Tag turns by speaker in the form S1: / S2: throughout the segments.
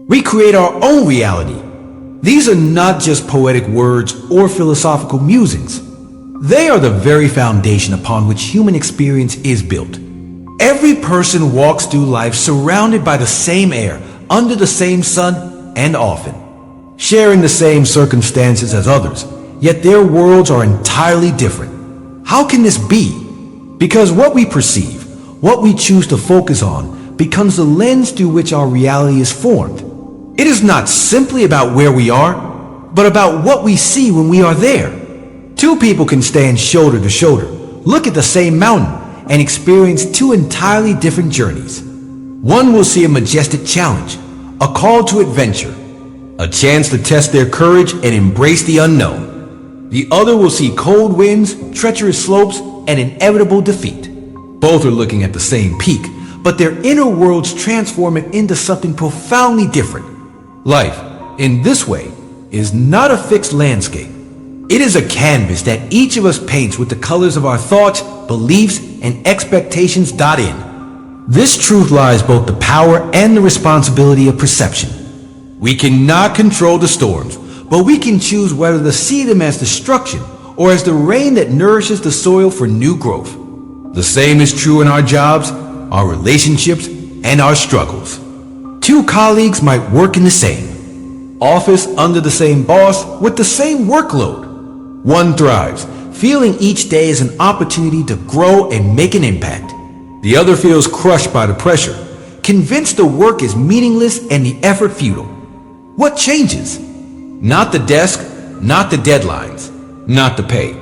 S1: We create our own reality. These are not just poetic words or philosophical musings. They are the very foundation upon which human experience is built. Every person walks through life surrounded by the same air, under the same sun, and often sharing the same circumstances as others, yet their worlds are entirely different. How can this be? Because what we perceive, what we choose to focus on, becomes the lens through which our reality is formed. It is not simply about where we are, but about what we see when we are there. Two people can stand shoulder to shoulder, look at the same mountain, and experience two entirely different journeys. One will see a majestic challenge, a call to adventure, a chance to test their courage and embrace the unknown. The other will see cold winds, treacherous slopes, and inevitable defeat. Both are looking at the same peak, but their inner worlds transform it into something profoundly different. Life, in this way, is not a fixed landscape. It is a canvas that each of us paints with the colors of our thoughts, beliefs, and expectations in. This truth lies both the power and the responsibility of perception. We cannot control the storms, but we can choose whether to see them as destruction or as the rain that nourishes the soil for new growth. The same is true in our jobs, our relationships, and our struggles. Two colleagues might work in the same office under the same boss with the same workload. One thrives, feeling each day as an opportunity to grow and make an impact. The other feels crushed by the pressure, convinced the work is meaningless and the effort futile. What changes? Not the desk, not the deadlines, not the pay.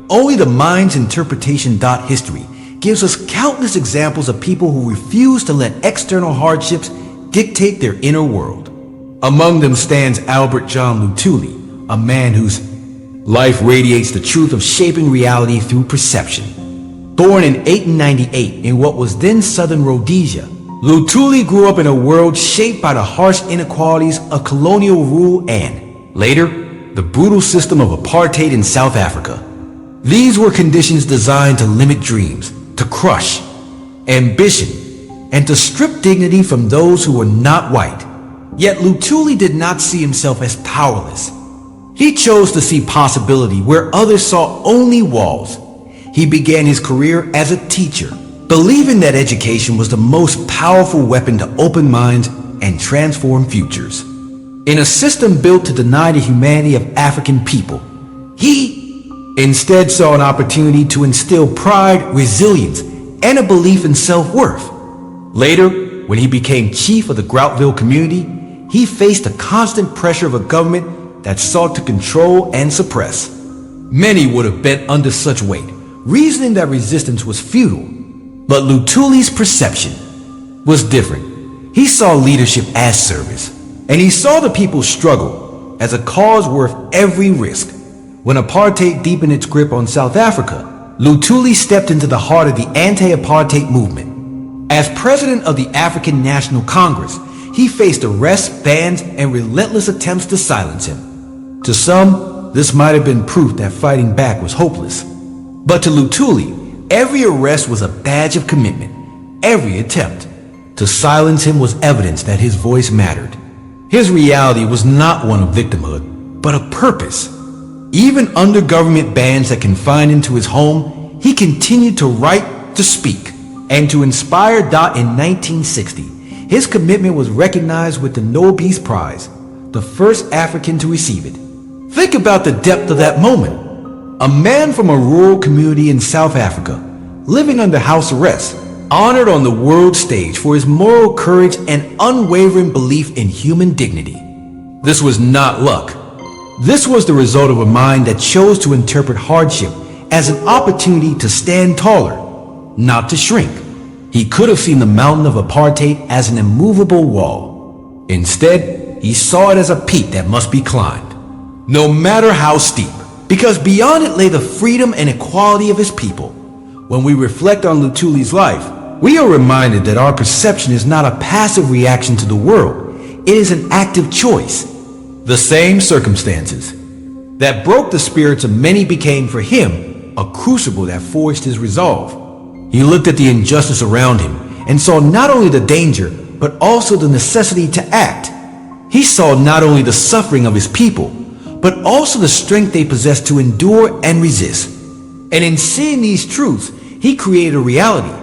S1: Only the mind's interpretation. History gives us countless examples of people who refuse to let external hardships dictate their inner world. Among them stands Albert Lutuli, a man whose life radiates the truth of shaping reality through perception. Born in 1898 in what was then southern Rhodesia, Lutuli grew up in a world shaped by the harsh inequalities of colonial rule and, later, the brutal system of apartheid in South Africa. These were conditions designed to limit dreams, to crush ambition, and to strip dignity from those who were not white. Yet Lutuli did not see himself as powerless. He chose to see possibility where others saw only walls. He began his career as a teacher, believing that education was the most powerful weapon to open minds and transform futures. In a system built to deny the humanity of African people, he instead saw an opportunity to instill pride, resilience, and a belief in self-worth. Later, when he became chief of the Groutville community, he faced the constant pressure of a government that sought to control and suppress. Many would have bent under such weight, reasoning that resistance was futile. But Lutuli's perception was different. He saw leadership as service, and he saw the people's struggle as a cause worth every risk. When apartheid deepened its grip on South Africa, Lutuli stepped into the heart of the anti-apartheid movement. As president of the African National Congress, he faced arrests, bans, and relentless attempts to silence him. To some, this might have been proof that fighting back was hopeless. But to Lutuli, every arrest was a badge of commitment. Every attempt to silence him was evidence that his voice mattered. His reality was not one of victimhood, but of purpose. Even under government bans that confined him to his home, he continued to write, to speak, and to inspire. In 1960, his commitment was recognized with the Nobel Peace Prize, the first African to receive it. Think about the depth of that moment. A man from a rural community in South Africa, living under house arrest, honored on the world stage for his moral courage and unwavering belief in human dignity. This was not luck. This was the result of a mind that chose to interpret hardship as an opportunity to stand taller, not to shrink. He could have seen the mountain of apartheid as an immovable wall. Instead, he saw it as a peak that must be climbed, no matter how steep, because beyond it lay the freedom and equality of his people. When we reflect on Lutuli's life, we are reminded that our perception is not a passive reaction to the world. It is an active choice. The same circumstances that broke the spirits of many became for him a crucible that forged his resolve. He looked at the injustice around him and saw not only the danger, but also the necessity to act. He saw not only the suffering of his people, but also the strength they possessed to endure and resist. And in seeing these truths, he created a reality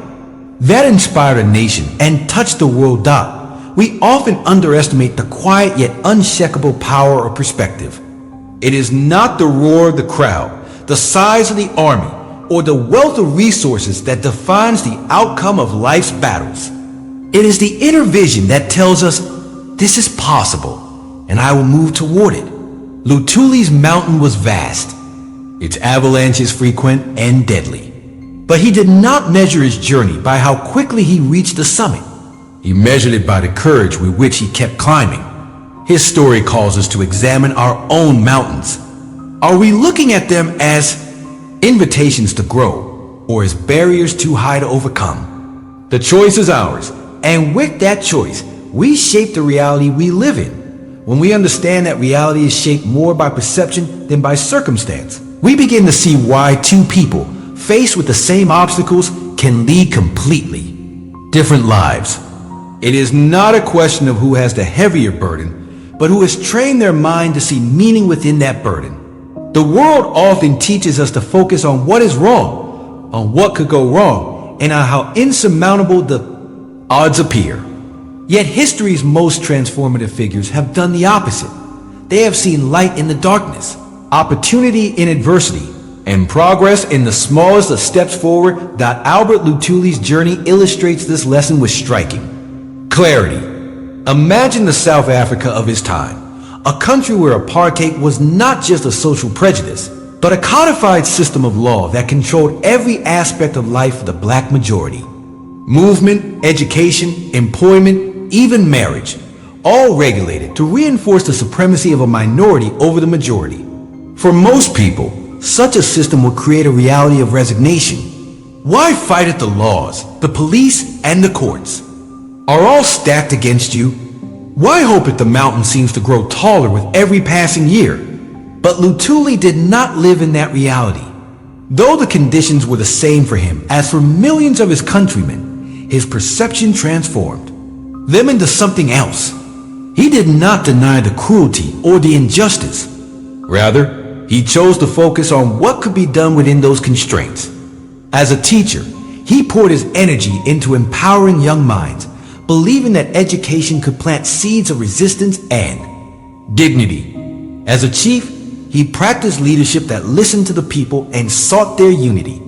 S1: that inspired a nation and touched the world. We often underestimate the quiet yet unshakable power of perspective. It is not the roar of the crowd, the size of the army, or the wealth of resources that defines the outcome of life's battles. It is the inner vision that tells us, this is possible, and I will move toward it. Lutuli's mountain was vast, its avalanches frequent and deadly. But he did not measure his journey by how quickly he reached the summit. He measured it by the courage with which he kept climbing. His story calls us to examine our own mountains. Are we looking at them as invitations to grow, or as barriers too high to overcome? The choice is ours, and with that choice, we shape the reality we live in. When we understand that reality is shaped more by perception than by circumstance, we begin to see why two people, faced with the same obstacles, can lead completely different lives. It is not a question of who has the heavier burden, but who has trained their mind to see meaning within that burden. The world often teaches us to focus on what is wrong, on what could go wrong, and on how insurmountable the odds appear. Yet history's most transformative figures have done the opposite. They have seen light in the darkness, opportunity in adversity, and progress in the smallest of steps forward. Albert Lutuli's journey illustrates this lesson with striking clarity. Imagine the South Africa of his time, a country where apartheid was not just a social prejudice, but a codified system of law that controlled every aspect of life for the black majority. Movement, education, employment, even marriage, all regulated to reinforce the supremacy of a minority over the majority. For most people, such a system would create a reality of resignation. Why fight at the laws, the police, and the courts? Are all stacked against you? Why hope that the mountain seems to grow taller with every passing year? But Lutuli did not live in that reality. Though the conditions were the same for him as for millions of his countrymen, his perception transformed them into something else. He did not deny the cruelty or the injustice. Rather, he chose to focus on what could be done within those constraints. As a teacher, he poured his energy into empowering young minds, believing that education could plant seeds of resistance and dignity. As a chief, he practiced leadership that listened to the people and sought their unity.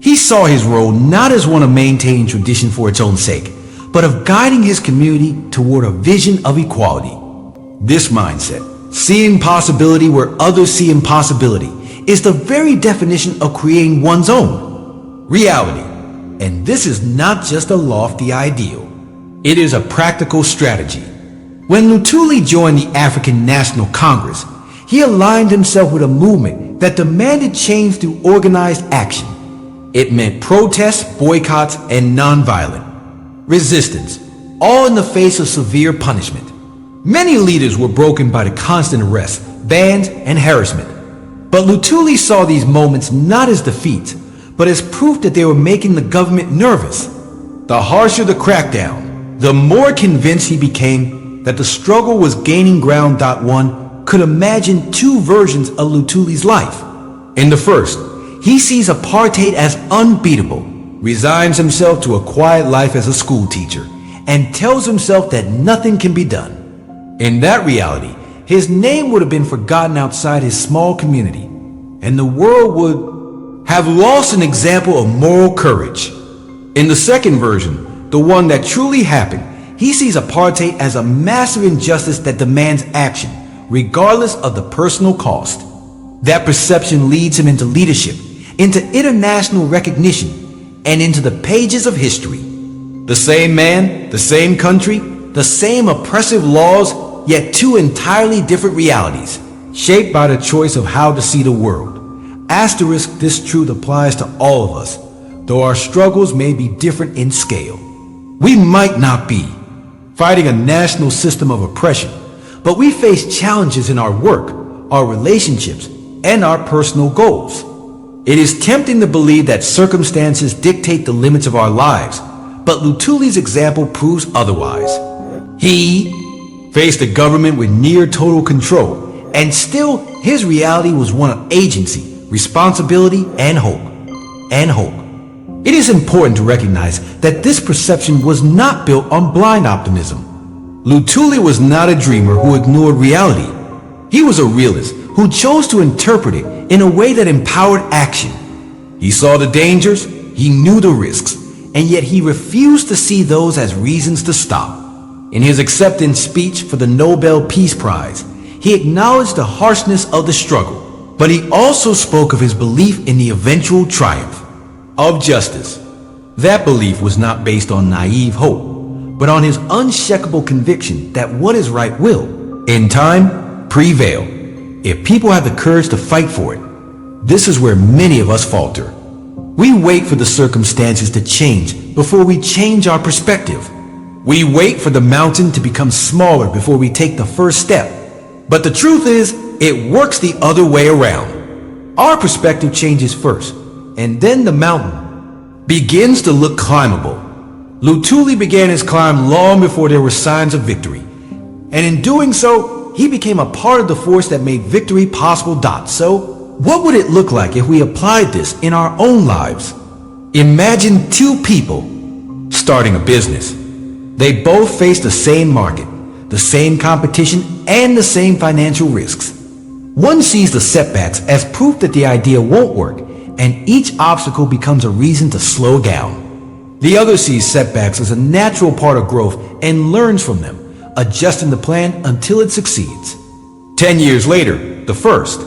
S1: He saw his role not as one of maintaining tradition for its own sake, but of guiding his community toward a vision of equality. This mindset, seeing possibility where others see impossibility, is the very definition of creating one's own reality. And this is not just a lofty ideal. It is a practical strategy. When Lutuli joined the African National Congress, he aligned himself with a movement that demanded change through organized action. It meant protests, boycotts, and nonviolent resistance, all in the face of severe punishment. Many leaders were broken by the constant arrests, bans, and harassment. But Lutuli saw these moments not as defeats, but as proof that they were making the government nervous. The harsher the crackdown, the more convinced he became that the struggle was gaining ground. One could imagine two versions of Lutuli's life. In the first, he sees apartheid as unbeatable, resigns himself to a quiet life as a school teacher, and tells himself that nothing can be done. In that reality, his name would have been forgotten outside his small community, and the world would have lost an example of moral courage. In the second version, the one that truly happened, he sees apartheid as a massive injustice that demands action, regardless of the personal cost. That perception leads him into leadership, into international recognition, and into the pages of history. The same man, the same country, the same oppressive laws, yet two entirely different realities, shaped by the choice of how to see the world. Asterisk, this truth applies to all of us, though our struggles may be different in scale. We might not be fighting a national system of oppression, but we face challenges in our work, our relationships, and our personal goals. It is tempting to believe that circumstances dictate the limits of our lives, but Lutuli's example proves otherwise. He faced a government with near total control, and still his reality was one of agency, responsibility, and hope. It is important to recognize that this perception was not built on blind optimism. Lutuli was not a dreamer who ignored reality. He was a realist who chose to interpret it in a way that empowered action. He saw the dangers, he knew the risks, and yet he refused to see those as reasons to stop. In his acceptance speech for the Nobel Peace Prize, he acknowledged the harshness of the struggle, but he also spoke of his belief in the eventual triumph of justice. That belief was not based on naive hope, but on his unshakable conviction that what is right will, in time, prevail. If people have the courage to fight for it, this is where many of us falter. We wait for the circumstances to change before we change our perspective. We wait for the mountain to become smaller before we take the first step. But the truth is, it works the other way around. Our perspective changes first, and then the mountain begins to look climbable. Lutuli began his climb long before there were signs of victory. And in doing so, he became a part of the force that made victory possible. So, what would it look like if we applied this in our own lives? Imagine two people starting a business. They both face the same market, the same competition, and the same financial risks. One sees the setbacks as proof that the idea won't work, and each obstacle becomes a reason to slow down. The other sees setbacks as a natural part of growth and learns from them, adjusting the plan until it succeeds. 10 years later, the first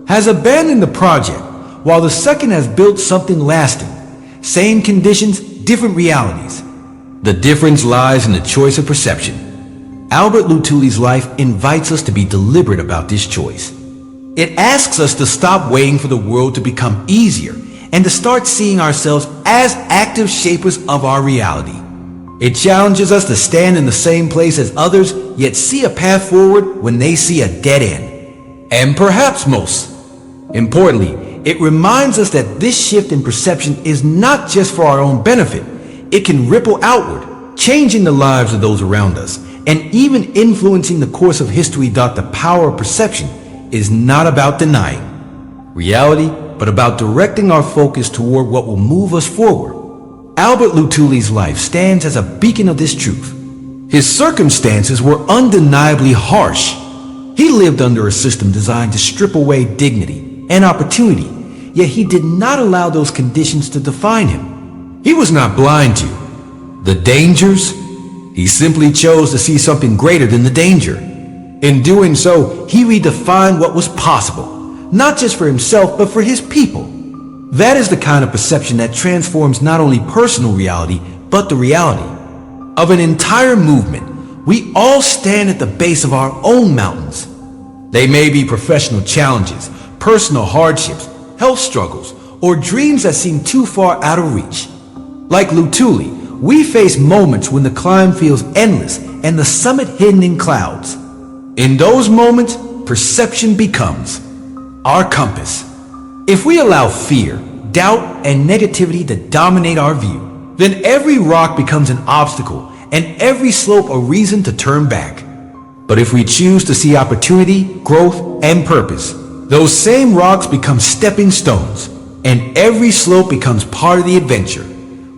S1: has abandoned the project, while the second has built something lasting. Same conditions, different realities. The difference lies in the choice of perception. Albert Lutuli's life invites us to be deliberate about this choice. It asks us to stop waiting for the world to become easier and to start seeing ourselves as active shapers of our reality. It challenges us to stand in the same place as others, yet see a path forward when they see a dead end. And perhaps most importantly, it reminds us that this shift in perception is not just for our own benefit. It can ripple outward, changing the lives of those around us, and even influencing the course of history. The power of perception is not about denying reality, but about directing our focus toward what will move us forward. Albert Lutuli's life stands as a beacon of this truth. His circumstances were undeniably harsh. He lived under a system designed to strip away dignity and opportunity, yet he did not allow those conditions to define him. He was not blind to the dangers. He simply chose to see something greater than the danger. In doing so, he redefined what was possible, not just for himself, but for his people. That is the kind of perception that transforms not only personal reality, but the reality of an entire movement. We all stand at the base of our own mountains. They may be professional challenges, personal hardships, health struggles, or dreams that seem too far out of reach. Like Lutuli, we face moments when the climb feels endless and the summit hidden in clouds. In those moments, perception becomes our compass. If we allow fear, doubt, and negativity to dominate our view, then every rock becomes an obstacle and every slope a reason to turn back. But if we choose to see opportunity, growth, and purpose, those same rocks become stepping stones, and every slope becomes part of the adventure.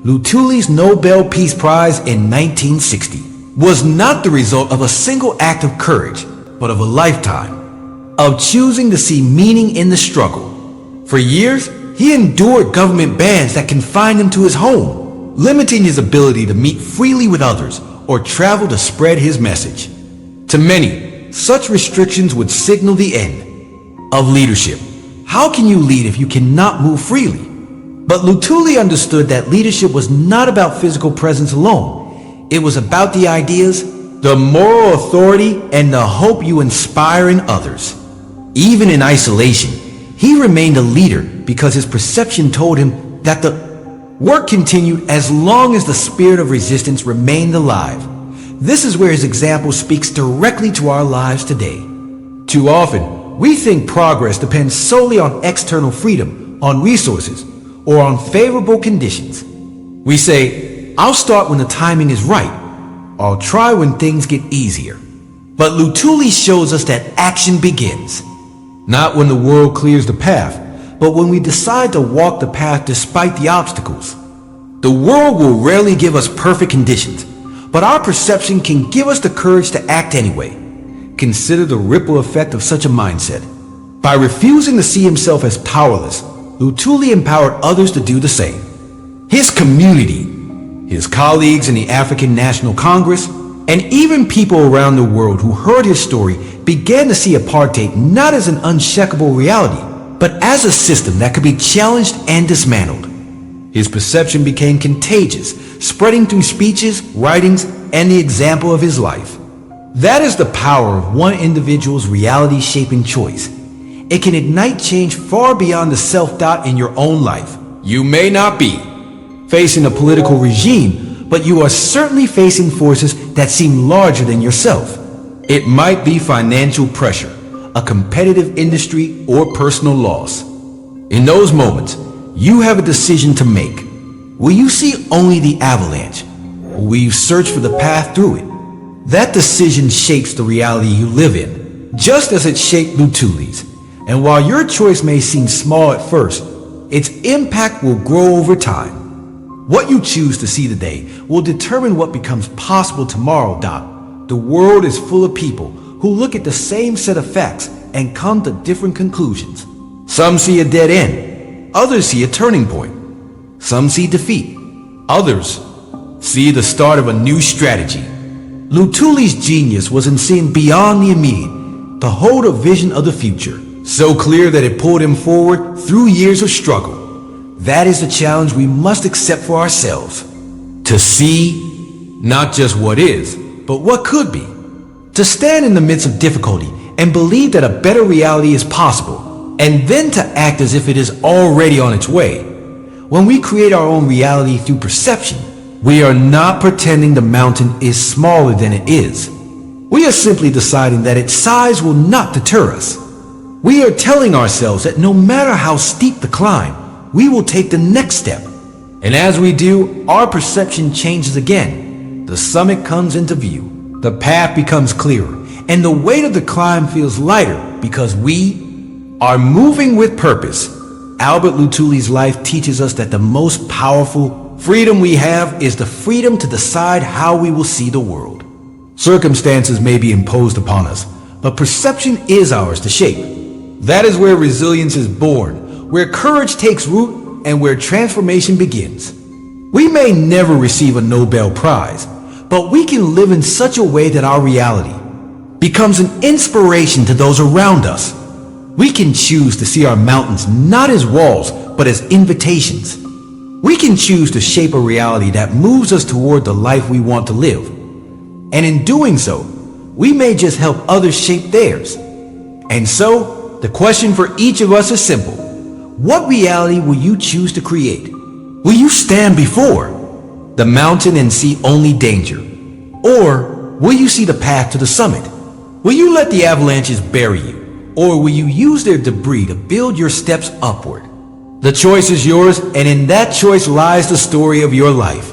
S1: Lutuli's Nobel Peace Prize in 1960 was not the result of a single act of courage, but of a lifetime of choosing to see meaning in the struggle. For years, he endured government bans that confined him to his home, limiting his ability to meet freely with others or travel to spread his message. To many, such restrictions would signal the end of leadership. How can you lead if you cannot move freely? But Lutuli understood that leadership was not about physical presence alone. It was about the ideas, the moral authority, and the hope you inspire in others. Even in isolation, he remained a leader because his perception told him that the work continued as long as the spirit of resistance remained alive. This is where his example speaks directly to our lives today. Too often, we think progress depends solely on external freedom, on resources, or on favorable conditions. We say, I'll start when the timing is right. I'll try when things get easier. But Lutuli shows us that action begins, not when the world clears the path, but when we decide to walk the path despite the obstacles. The world will rarely give us perfect conditions, but our perception can give us the courage to act anyway. Consider the ripple effect of such a mindset. By refusing to see himself as powerless, Lutuli empowered others to do the same. His community, his colleagues in the African National Congress, and even people around the world who heard his story began to see apartheid not as an unshakable reality, but as a system that could be challenged and dismantled. His perception became contagious, spreading through speeches, writings, and the example of his life. That is the power of one individual's reality-shaping choice. It can ignite change far beyond the self-doubt in your own life. You may not be facing a political regime, but you are certainly facing forces that seem larger than yourself. It might be financial pressure, a competitive industry, or personal loss. In those moments, you have a decision to make. Will you see only the avalanche, or will you search for the path through it? That decision shapes the reality you live in, just as it shaped Lutuli's. And while your choice may seem small at first, its impact will grow over time. What you choose to see today will determine what becomes possible tomorrow. The world is full of people who look at the same set of facts and come to different conclusions. Some see a dead end, others see a turning point. Some see defeat, others see the start of a new strategy. Lutuli's genius was in seeing beyond the immediate, to hold a vision of the future, so clear that it pulled him forward through years of struggle. That is the challenge we must accept for ourselves. To see not just what is, but what could be. To stand in the midst of difficulty and believe that a better reality is possible, and then to act as if it is already on its way. When we create our own reality through perception, we are not pretending the mountain is smaller than it is. We are simply deciding that its size will not deter us. We are telling ourselves that no matter how steep the climb, we will take the next step. And as we do, our perception changes again. The summit comes into view, the path becomes clearer, and the weight of the climb feels lighter because we are moving with purpose. Albert Lutuli's life teaches us that the most powerful freedom we have is the freedom to decide how we will see the world. Circumstances may be imposed upon us, but perception is ours to shape. That is where resilience is born, where courage takes root, and where transformation begins. We may never receive a Nobel Prize, but we can live in such a way that our reality becomes an inspiration to those around us. We can choose to see our mountains not as walls, but as invitations. We can choose to shape a reality that moves us toward the life we want to live. And in doing so, we may just help others shape theirs. And so, the question for each of us is simple. What reality will you choose to create? Will you stand before the mountain and see only danger? Or will you see the path to the summit? Will you let the avalanches bury you? Or will you use their debris to build your steps upward? The choice is yours, and in that choice lies the story of your life.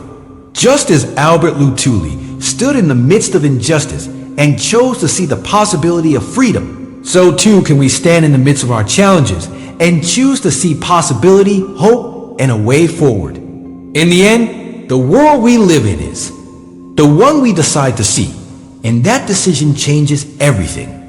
S1: Just as Albert Lutuli stood in the midst of injustice and chose to see the possibility of freedom, so too can we stand in the midst of our challenges and choose to see possibility, hope, and a way forward. In the end, the world we live in is the one we decide to see, and that decision changes everything.